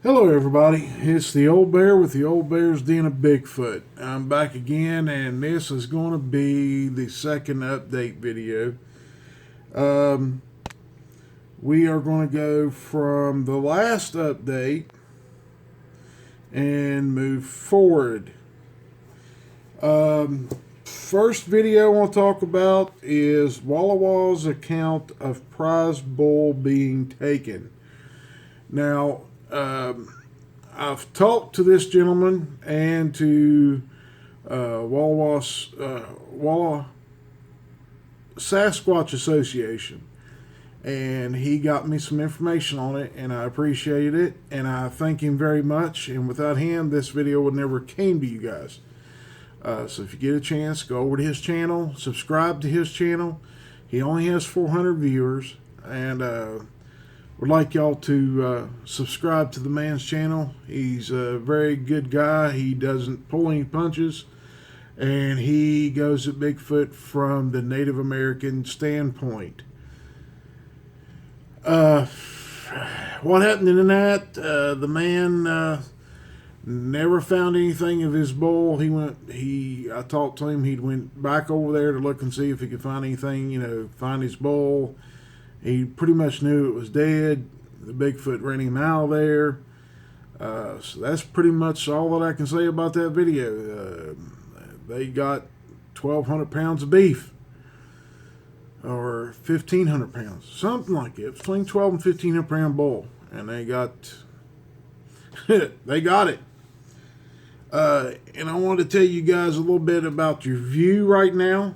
Hello everybody, it's the old bear with the old bear's den of Bigfoot. I'm back again and this is going to be the second update video. Um, we are going to go from the last update and move forward. First video I want to talk about is Walla Walla's account of prize bull being taken. Now, I've talked to this gentleman and to Walla Sasquatch Association, and he got me some information on it, and I appreciated it, and I thank him very much. And without him, this video would never came to you guys. So if you get a chance, go over to his channel, subscribe to his channel. He only has 400 viewers, and would like y'all to subscribe to the man's channel. He's a very good guy. He doesn't pull any punches, and he goes at Bigfoot from the Native American standpoint. What happened in that? The man never found anything of his bull. I talked to him. He went back over there to look and see if he could find anything, find his bull. He pretty much knew it was dead. The Bigfoot ran him out of there. So that's pretty much all that I can say about that video. They got 1,200 pounds of beef. Or 1,500 pounds. Something like it. Between 12 and 1,500 pound bull. And they got... they got it. And I wanted to tell you guys a little bit about your view right now.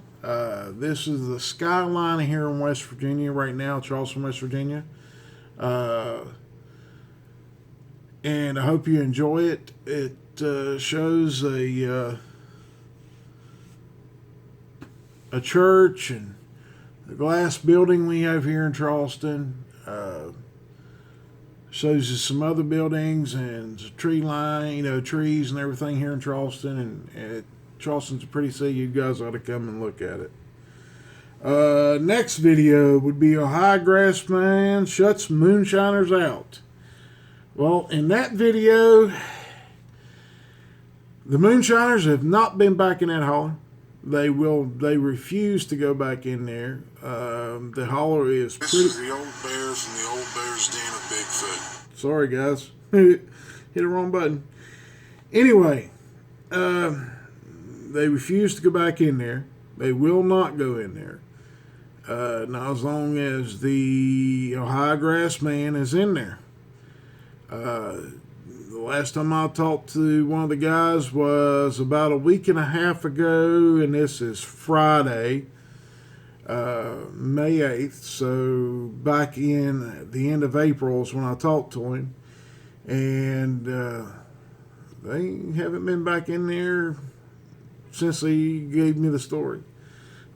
This is the skyline here in West Virginia right now, Charleston, West Virginia. And I hope you enjoy it. It shows a church and the glass building we have here in Charleston. Shows us some other buildings and a tree line, trees and everything here in Charleston. And Charleston's a pretty city. You guys ought to come and look at it. Next video would be Ohio grassman shuts moonshiners out. Well, in that video, the moonshiners have not been back in that holler. They refuse to go back in there. The holler is pretty... This is the old bears from the old bear's den of Bigfoot. Sorry, guys. Hit the wrong button. Anyway, they refuse to go back in there. They will not go in there. Not as long as the Ohio grassman is in there. The last time I talked to one of the guys was about a week and a half ago, and this is Friday, May 8th. So back in the end of April is when I talked to him, and they haven't been back in there since he gave me the story,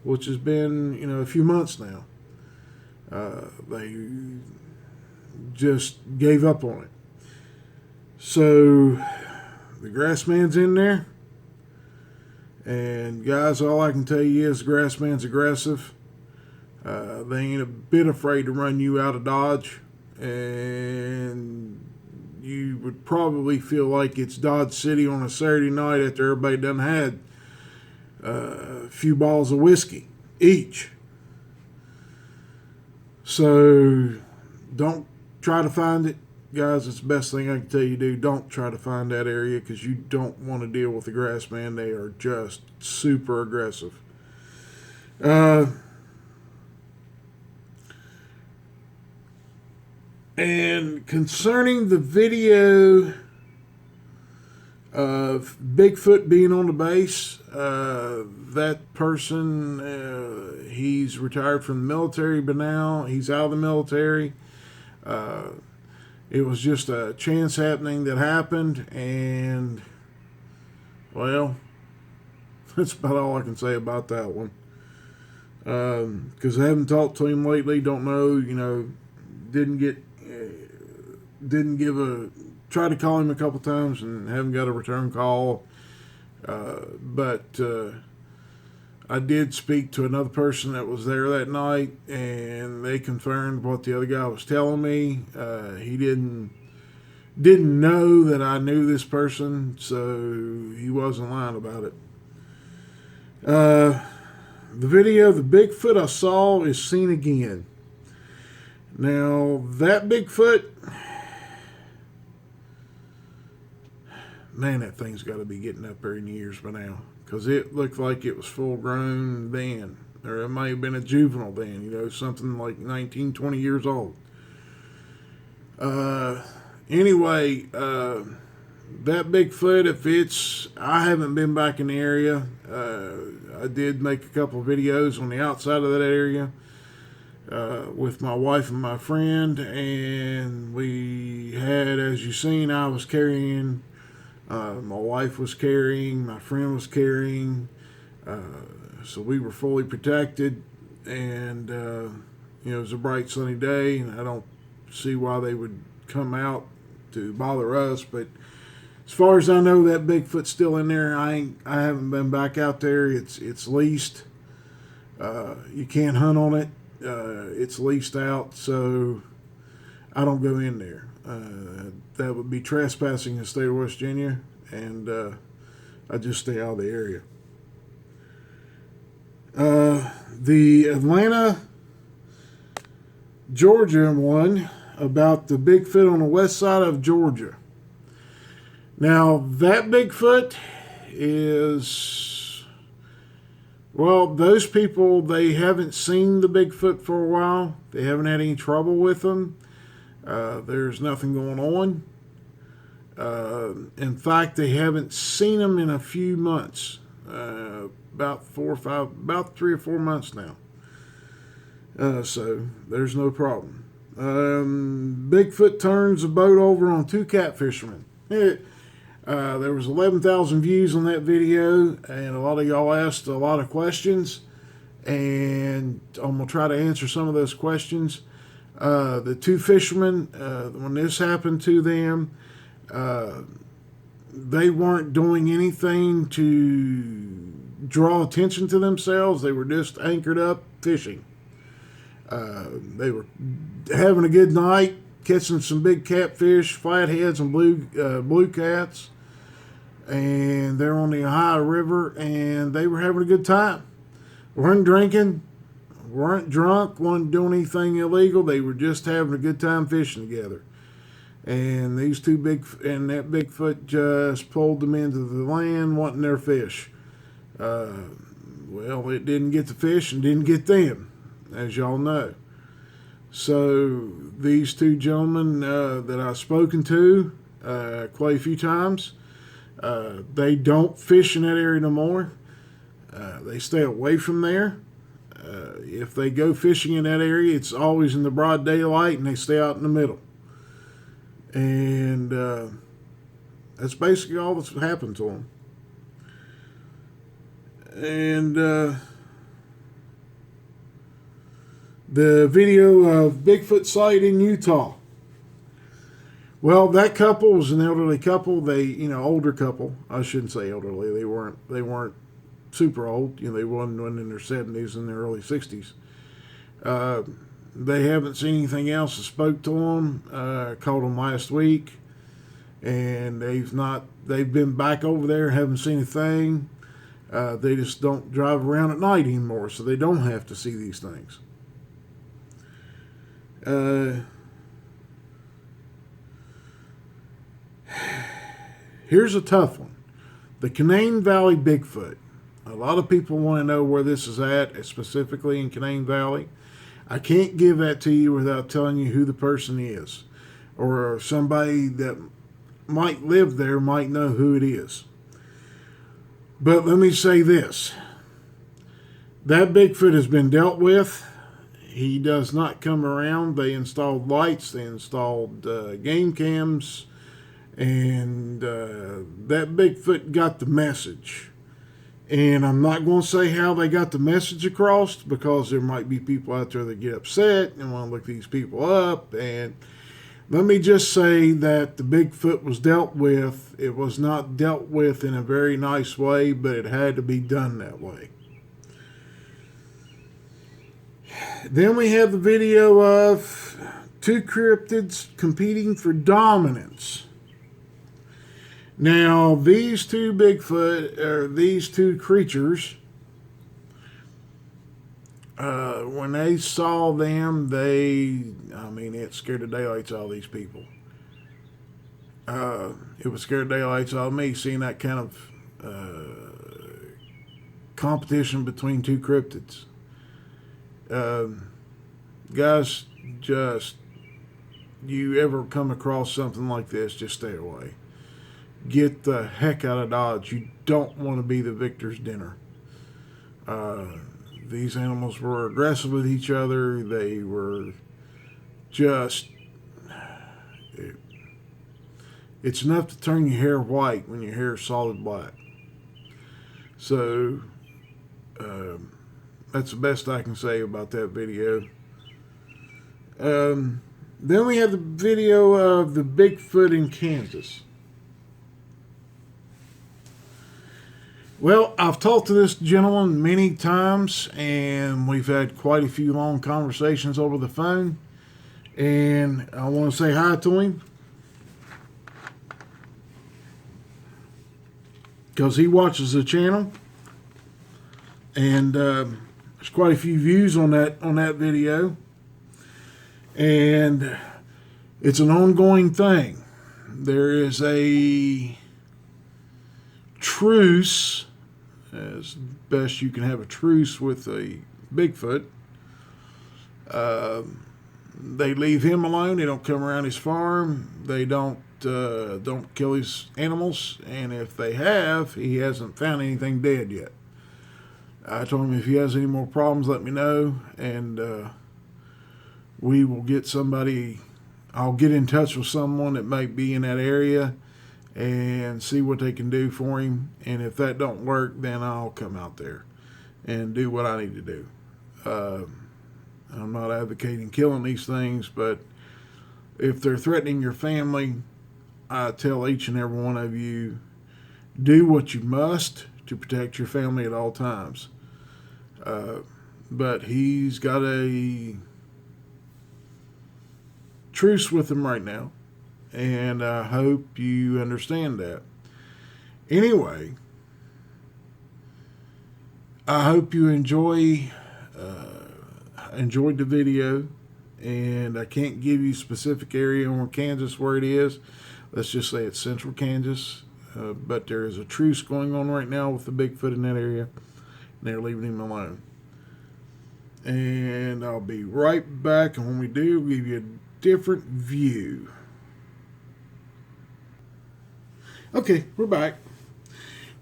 which has been, a few months now. They just gave up on it. So the grassman's in there, and guys, all I can tell you is the grassman's aggressive. They ain't a bit afraid to run you out of Dodge, and you would probably feel like it's Dodge City on a Saturday night after everybody done had a few bottles of whiskey each. So don't try to find it. Guys, it's the best thing I can tell you to do. Don't try to find that area because you don't want to deal with the grassman. They are just super aggressive. And concerning the video of Bigfoot being on the base, that person, he's retired from the military, but now he's out of the military. It was just a chance happening that happened, and, well, that's about all I can say about that one. Because I haven't talked to him lately, don't know, tried to call him a couple times and haven't got a return call. But I did speak to another person that was there that night, and they confirmed what the other guy was telling me. He didn't didn't know that I knew this person, so he wasn't lying about it. The video of the Bigfoot I saw is seen again. Now, that Bigfoot, man, that thing's got to be getting up there in years by now, because it looked like it was full grown then, or it may have been a juvenile then, you know, something like 19, 20 years old. Anyway, that Bigfoot, if it's, I haven't been back in the area. I did make a couple of videos on the outside of that area with my wife and my friend, and we had, as you seen, I was carrying, my wife was carrying, my friend was carrying, so we were fully protected, and you know, it was a bright sunny day, and I don't see why they would come out to bother us, but as far as I know, that Bigfoot's still in there. I haven't been back out there. It's leased. You can't hunt on it. It's leased out, so I don't go in there. That would be trespassing in the state of West Virginia, and I just stay out of the area. The Atlanta, Georgia one about the Bigfoot on the west side of Georgia. Now, that Bigfoot is, well, those people, they haven't seen the Bigfoot for a while. They haven't had any trouble with them. There's nothing going on. In fact, they haven't seen them in a few months. About 3 or 4 months now. So, there's no problem. Bigfoot turns a boat over on 2 catfishermen. There was 11,000 views on that video, and a lot of y'all asked a lot of questions, and I'm going to try to answer some of those questions. The 2 fishermen, when this happened to them, they weren't doing anything to draw attention to themselves. They were just anchored up fishing. They were having a good night, catching some big catfish, flatheads, and blue cats. And they're on the Ohio River, and they were having a good time. Weren't drinking, weren't drunk, weren't doing anything illegal. They were just having a good time fishing together. And these that Bigfoot just pulled them into the land wanting their fish. Well, it didn't get the fish and didn't get them, as y'all know. So these 2 gentlemen that I've spoken to quite a few times, they don't fish in that area no more. They stay away from there. If they go fishing in that area, it's always in the broad daylight, and they stay out in the middle. And that's basically all that's happened to them. And the video of Bigfoot sight in Utah. Well, that couple was an elderly couple. They, older couple. I shouldn't say elderly. They weren't super old. They wasn't in their 70s and their early 60s. They haven't seen anything else. I spoke to them. Called them last week, and they've been back over there, haven't seen a thing. They just don't drive around at night anymore, so they don't have to see these things. Here's a tough one. The Canaan Valley Bigfoot. A lot of people want to know where this is at, specifically in Canaan Valley. I can't give that to you without telling you who the person is, or somebody that might live there might know who it is. But let me say this. That Bigfoot has been dealt with. He does not come around. They installed lights. They installed game cams. And that Bigfoot got the message. And I'm not going to say how they got the message across, because there might be people out there that get upset and want to look these people up. And let me just say that the Bigfoot was dealt with. It was not dealt with in a very nice way, but it had to be done that way. Then we have the video of 2 cryptids competing for dominance. Now, these two Bigfoot, or these two creatures, when they saw them, it scared the daylights out of these people. It was scared the daylights out of me seeing that kind of competition between two cryptids. Guys, just, you ever come across something like this, just stay away. Get the heck out of Dodge. You don't want to be the victor's dinner. These animals were aggressive with each other. They were just... It's enough to turn your hair white when your hair is solid black. So, that's the best I can say about that video. Then we have the video of the Bigfoot in Kansas. Well, I've talked to this gentleman many times, and we've had quite a few long conversations over the phone. And I want to say hi to him, because he watches the channel, and there's quite a few views on that video, and it's an ongoing thing. There is a truce, as best you can have a truce with a Bigfoot. They leave him alone. They don't come around his farm. They don't kill his animals, and if they have, he hasn't found anything dead yet. I told him if he has any more problems, let me know, and we will get somebody. I'll get in touch with someone that might be in that area and see what they can do for him. And if that don't work, then I'll come out there and do what I need to do. I'm not advocating killing these things, but if they're threatening your family, I tell each and every one of you, do what you must to protect your family at all times. But he's got a truce with him right now, and I hope you understand that. Anyway, I hope you enjoyed the video, and I can't give you a specific area in Kansas where it is. Let's just say it's central Kansas, but there is a truce going on right now with the Bigfoot in that area, and they're leaving him alone. And I'll be right back, and when we do, we'll give you a different view. Okay, we're back.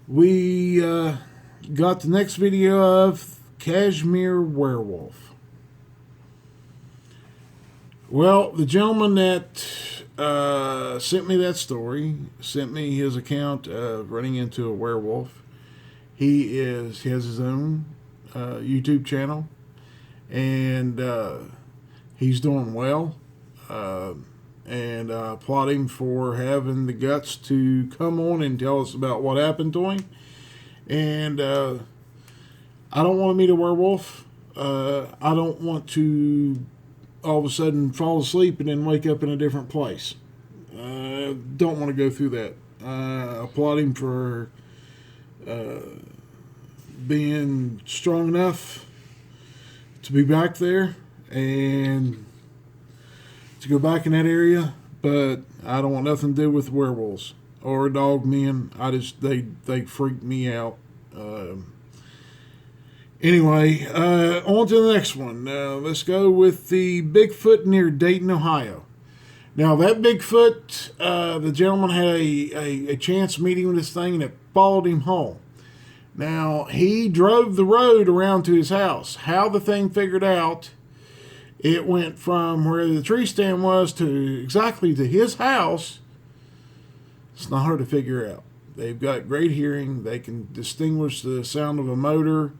We got the next video of Kashmir werewolf. Well, the gentleman that sent me that story, sent me his account of running into a werewolf. He has his own YouTube channel, and he's doing well. And I applaud him for having the guts to come on and tell us about what happened to him. And I don't want to meet a werewolf. I don't want to all of a sudden fall asleep and then wake up in a different place. Don't want to go through that. I applaud him for being strong enough to be back there and to go back in that area, but I don't want nothing to do with werewolves or dog men. They freak me out. Anyway, on to the next one. Let's go with the Bigfoot near Dayton, Ohio. Now, that Bigfoot, the gentleman had a chance meeting with this thing, and it followed him home. Now, he drove the road around to his house. How the thing figured out it went from where the tree stand was to exactly to his house, it's not hard to figure out. They've got great hearing. They can distinguish the sound of a motor.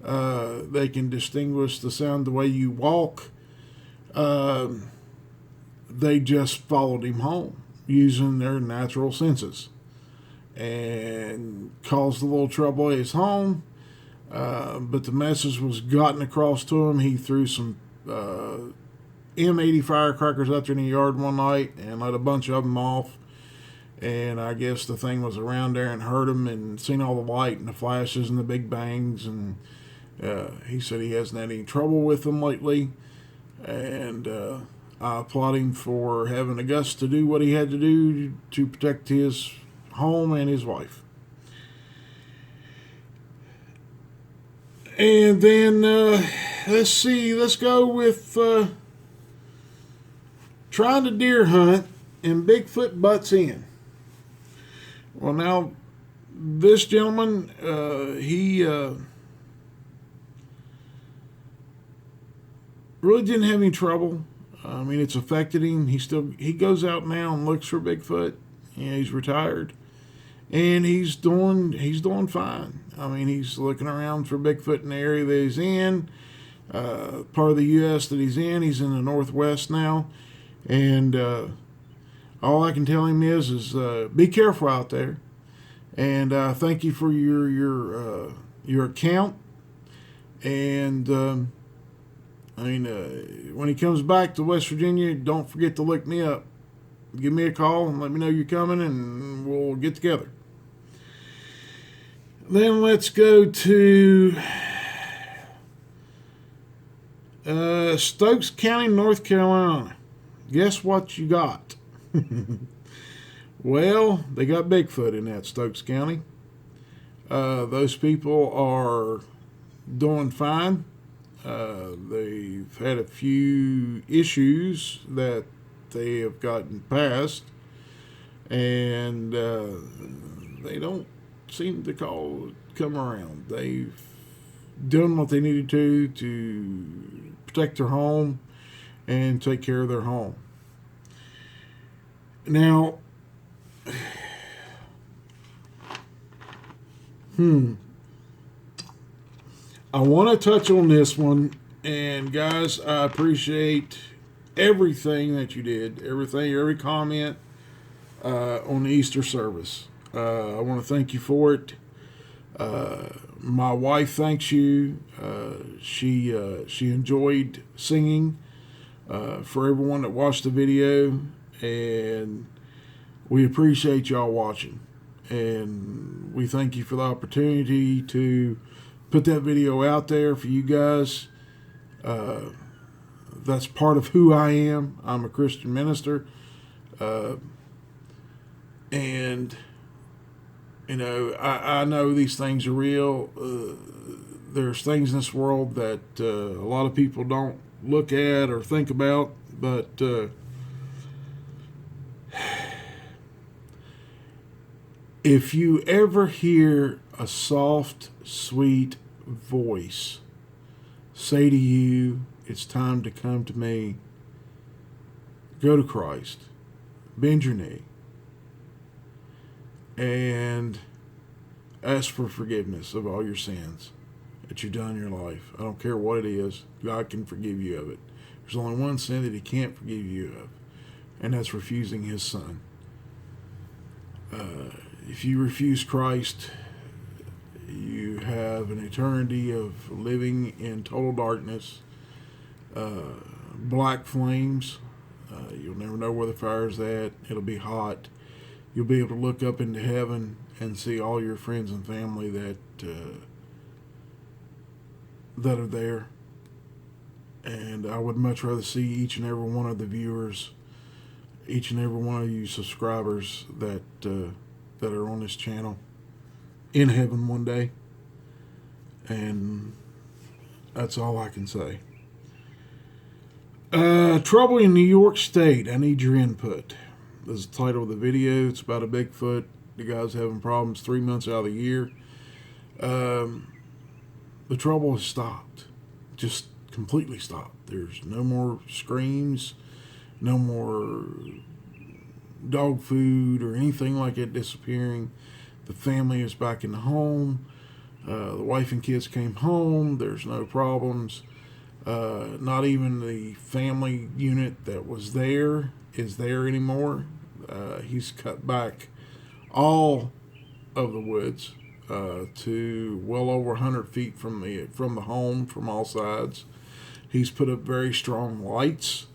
They can distinguish the sound the way you walk. They just followed him home using their natural senses and caused a little trouble at his home. But the message was gotten across to him. He threw some M80 firecrackers out there in the yard one night and let a bunch of them off. And I guess the thing was around there and heard him and seen all the light and the flashes and the big bangs. And he said he hasn't had any trouble with them lately. And I applaud him for having the guts to do what he had to do to protect his home and his wife. And then, let's go with trying to deer hunt and Bigfoot butts in. Well, now, this gentleman, he really didn't have any trouble. I mean, it's affected him. He goes out now and looks for Bigfoot. Yeah, he's retired, and he's doing fine. I mean, he's looking around for Bigfoot in the area that he's in, part of the U.S. that he's in. He's in the Northwest now, and all I can tell him is be careful out there. And thank you for your account. And I mean, when he comes back to West Virginia, don't forget to look me up. Give me a call and let me know you're coming, and we'll get together. Then let's go to Stokes County, North Carolina. Guess what you got? Well, they got Bigfoot in that Stokes County. Those people are doing fine. They've had a few issues that they have gotten past, and they don't seem to come around. They've done what they needed to protect their home and take care of their home. Now, I want to touch on this one, and guys, I appreciate everything that you did, every comment on the Easter service. I want to thank you for it. My wife thanks you. She enjoyed singing for everyone that watched the video, and we appreciate y'all watching. And we thank you for the opportunity to put that video out there for you guys. That's part of who I am. I'm a Christian minister. And, you know, I know these things are real. There's things in this world that a lot of people don't look at or think about, but if you ever hear a soft, sweet voice say to you, it's time to come to me, go to Christ, bend your knee, and ask for forgiveness of all your sins that you've done in your life. I don't care what it is, God can forgive you of it. There's only one sin that he can't forgive you of, and that's refusing his son. If you refuse Christ, you have an eternity of living in total darkness, black flames. You'll never know where the fire's at. It'll be hot. You'll be able to look up into heaven and see all your friends and family that are there. And I would much rather see each and every one of the viewers, each and every one of you subscribers that are on this channel in heaven one day. And that's all I can say. Trouble in New York State. I need your input. This is the title of the video. It's about a Bigfoot. The guy's having problems 3 months out of the year. The trouble has stopped. Just completely stopped. There's no more screams, no more dog food or anything like it disappearing. The family is back in the home. The wife and kids came home. There's no problems. Not even the family unit that was there is there anymore. He's cut back all of the woods to well over 100 feet from the home from all sides. He's put up very strong lights.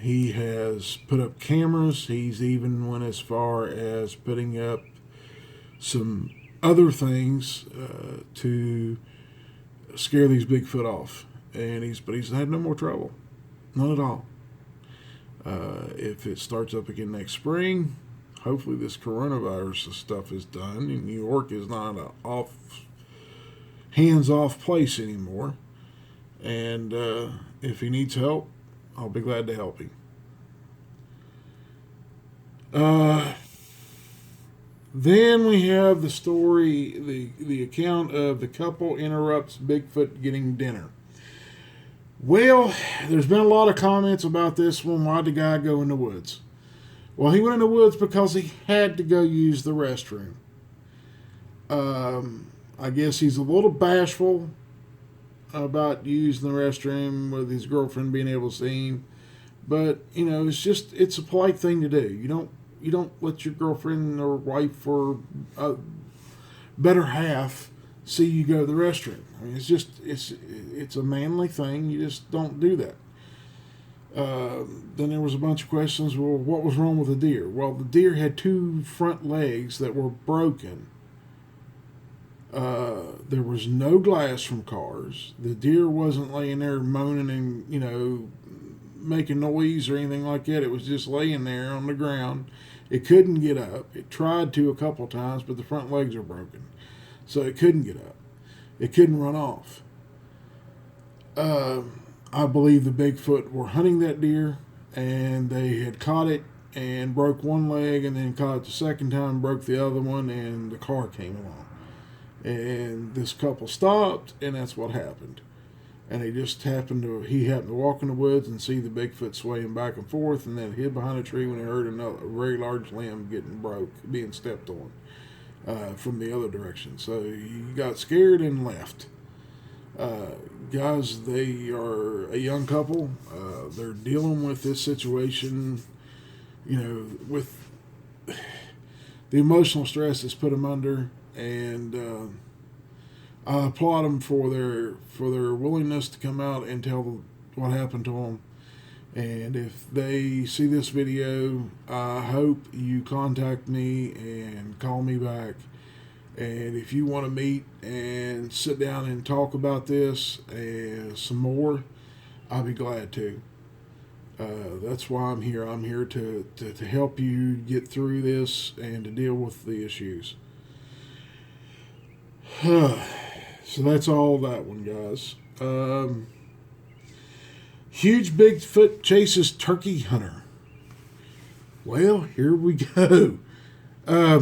He has put up cameras. He's even went as far as putting up some other things to scare these Bigfoot off. And he's had no more trouble. None at all. If it starts up again next spring, hopefully this coronavirus stuff is done. And New York is not a hands-off place anymore. And if he needs help, I'll be glad to help him. Then we have the story, the account of the couple interrupts Bigfoot getting dinner. Well, there's been a lot of comments about this one. Why'd the guy go in the woods? Well, he went in the woods because he had to go use the restroom. I guess he's a little bashful about using the restroom with his girlfriend being able to see him. But, it's a polite thing to do. You don't let your girlfriend or wife or better half see you go to the restroom. I mean, it's a manly thing. You just don't do that. Then there was a bunch of questions. Well, what was wrong with the deer? Well, the deer had 2 front legs that were broken. There was no glass from cars. The deer wasn't laying there moaning and, making noise or anything like that. It was just laying there on the ground. It couldn't get up. It tried to a couple times, but the front legs are broken. So it couldn't get up. It couldn't run off. I believe the Bigfoot were hunting that deer, and they had caught it and broke one leg, and then caught it the second time, broke the other one, and the car came along. And this couple stopped, and that's what happened. And he happened to walk in the woods and see the Bigfoot swaying back and forth, and then hid behind a tree when he heard a very large limb being stepped on from the other direction. So he got scared and left. Guys, they are a young couple. They're dealing with this situation, with the emotional stress that's put them under, and I applaud them for their willingness to come out and tell what happened to them. And if they see this video, I hope you contact me and call me back. And if you want to meet and sit down and talk about this and some more, I'll be glad to. That's why I'm here. I'm here to help you get through this and to deal with the issues. So that's all that one, guys. Huge Bigfoot chases turkey hunter. Well, here we go. A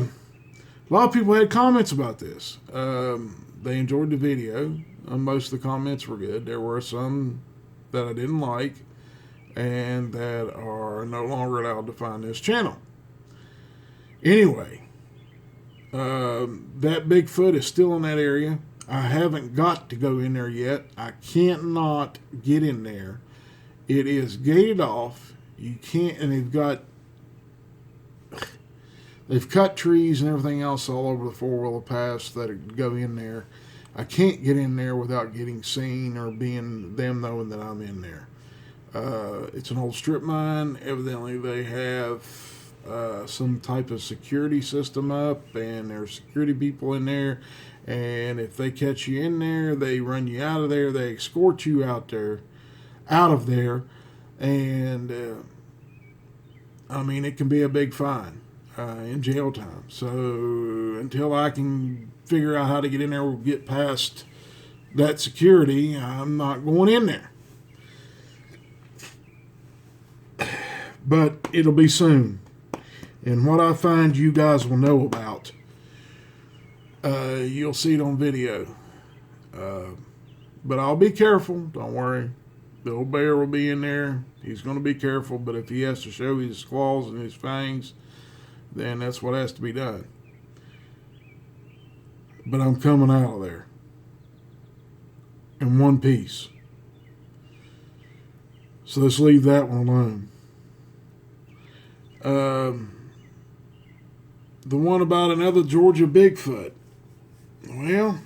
lot of people had comments about this. They enjoyed the video. Most of the comments were good. There were some that I didn't like and that are no longer allowed to find this channel. Anyway, that Bigfoot is still in that area. I haven't got to go in there yet. I can't not get in there. It is gated off. You can't, and they've cut trees and everything else all over the four-wheeler paths that go in there. I can't get in there without getting seen or them knowing that I'm in there. It's an old strip mine. Evidently, they have some type of security system up, and there's security people in there. And if they catch you in there, they run you out of there. They escort you out of there, and it can be a big fine in jail time. So until I can figure out how to get in there or get past that security, I'm not going in there. But it'll be soon. And what I find, you guys will know about. You'll see it on video. But I'll be careful. Don't worry. The old bear will be in there. He's going to be careful. But if he has to show his claws and his fangs, then that's what has to be done. But I'm coming out of there in one piece. So let's leave that one alone. The one about another Georgia Bigfoot. Well,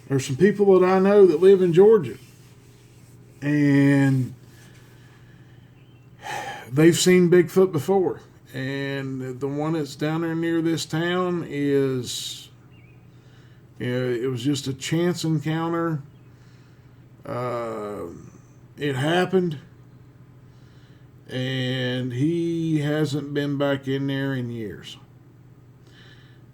there's some people that I know that live in Georgia. And they've seen Bigfoot before. And the one that's down there near this town is, it was just a chance encounter. It happened, and he hasn't been back in there in years.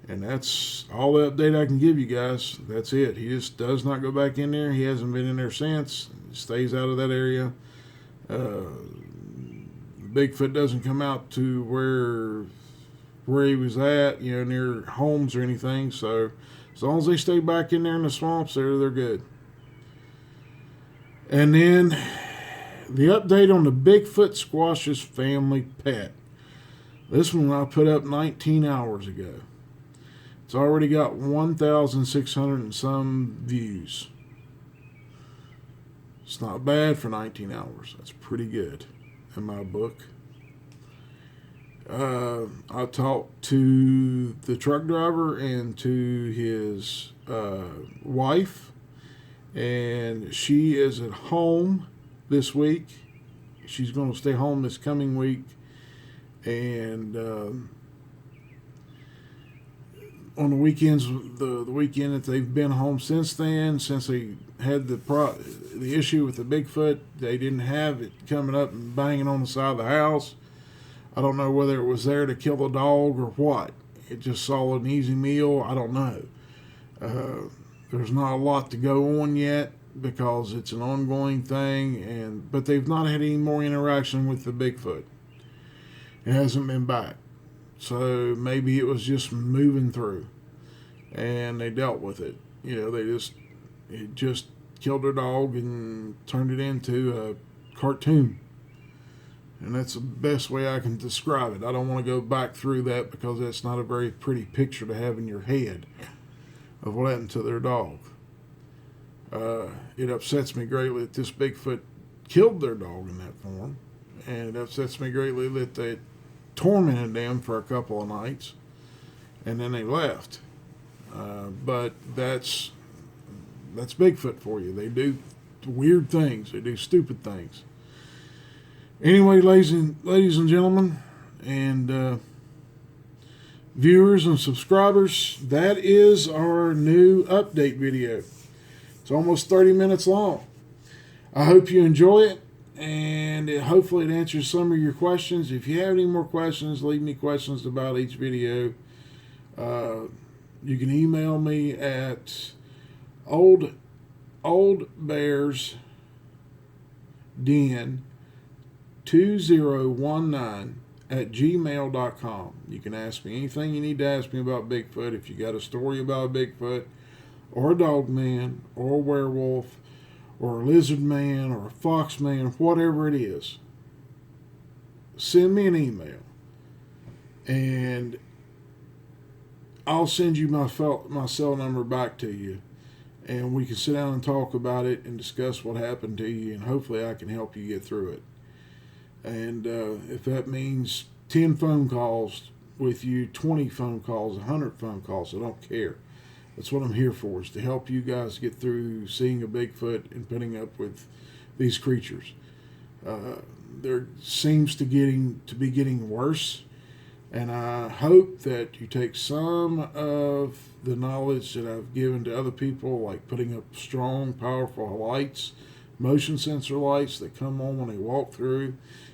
And that's all the update I can give you guys. That's it. He just does not go back in there. He hasn't been in there since. He stays out of that area. Bigfoot doesn't come out to where he was at, near homes or anything. So as long as they stay back in there in the swamps there, they're good. And then the update on the Bigfoot squashes family pet. This one I put up 19 hours ago. It's already got 1,600 and some views. It's not bad for 19 hours. That's pretty good in my book. I talked to the truck driver and to his wife, and she is at home this week. She's going to stay home this coming week, and on the weekends, the weekend that they've been home since then, since they had the issue with the Bigfoot, they didn't have it coming up and banging on the side of the house. I don't know whether it was there to kill the dog or what. It just saw an easy meal. I don't know. There's not a lot to go on yet because it's an ongoing thing, but they've not had any more interaction with the Bigfoot. It hasn't been back. So maybe it was just moving through, and they dealt with it. It just killed their dog and turned it into a cartoon. And that's the best way I can describe it. I don't want to go back through that because that's not a very pretty picture to have in your head of what happened to their dog. It upsets me greatly that this Bigfoot killed their dog in that form. And it upsets me greatly that they tormented them for a couple of nights and then they left. But that's Bigfoot for you. They do weird things. They do stupid things. Anyway, ladies and gentlemen, and viewers and subscribers, that is our new update video. It's almost 30 minutes long. I hope you enjoy it, and hopefully it answers some of your questions. If you have any more questions, leave me questions about each video. You can email me at oldbearsden2019@gmail.com. You can ask me anything you need to ask me about Bigfoot. If you got a story about a Bigfoot, or a dog man, or a werewolf, or a lizard man, or a fox man, whatever it is, send me an email, and I'll send you my cell number back to you, and we can sit down and talk about it and discuss what happened to you, and hopefully I can help you get through it. And if that means 10 phone calls with you, 20 phone calls, 100 phone calls, I don't care. That's what I'm here for, is to help you guys get through seeing a Bigfoot and putting up with these creatures. There seems to be getting worse, and I hope that you take some of the knowledge that I've given to other people, like putting up strong, powerful lights, motion sensor lights that come on when they walk through.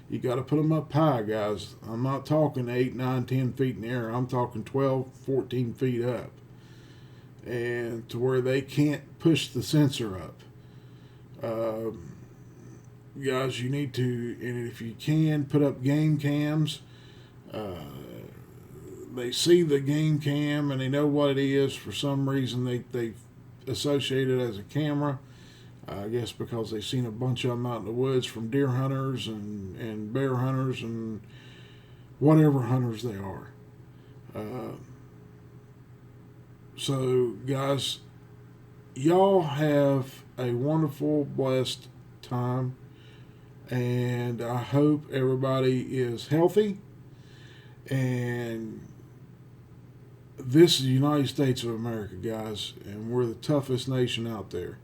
You got to put them up high, guys. I'm not talking 8, 9, 10 feet in the air. I'm talking 12, 14 feet up, and to where they can't push the sensor up. Guys, you need to, and if you can, put up game cams. They see the game cam and they know what it is. For some reason, they associate it as a camera. I guess because they've seen a bunch of them out in the woods from deer hunters and bear hunters and whatever hunters they are. So, guys, y'all have a wonderful, blessed time, and I hope everybody is healthy. And this is the United States of America, guys, and we're the toughest nation out there.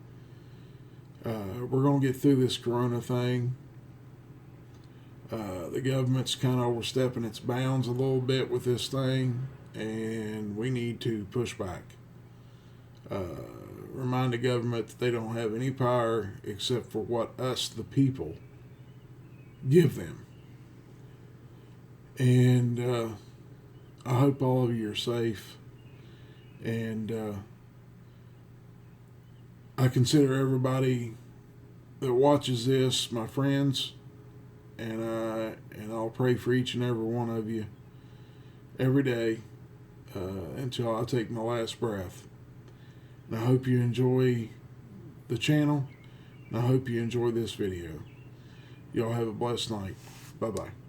We're going to get through this corona thing. The government's kind of overstepping its bounds a little bit with this thing, and we need to push back. Remind the government that they don't have any power except for what us, the people, give them. And I hope all of you are safe. And I consider everybody that watches this my friends, and I'll pray for each and every one of you every day until I take my last breath. And I hope you enjoy the channel, and I hope you enjoy this video. Y'all have a blessed night. Bye-bye.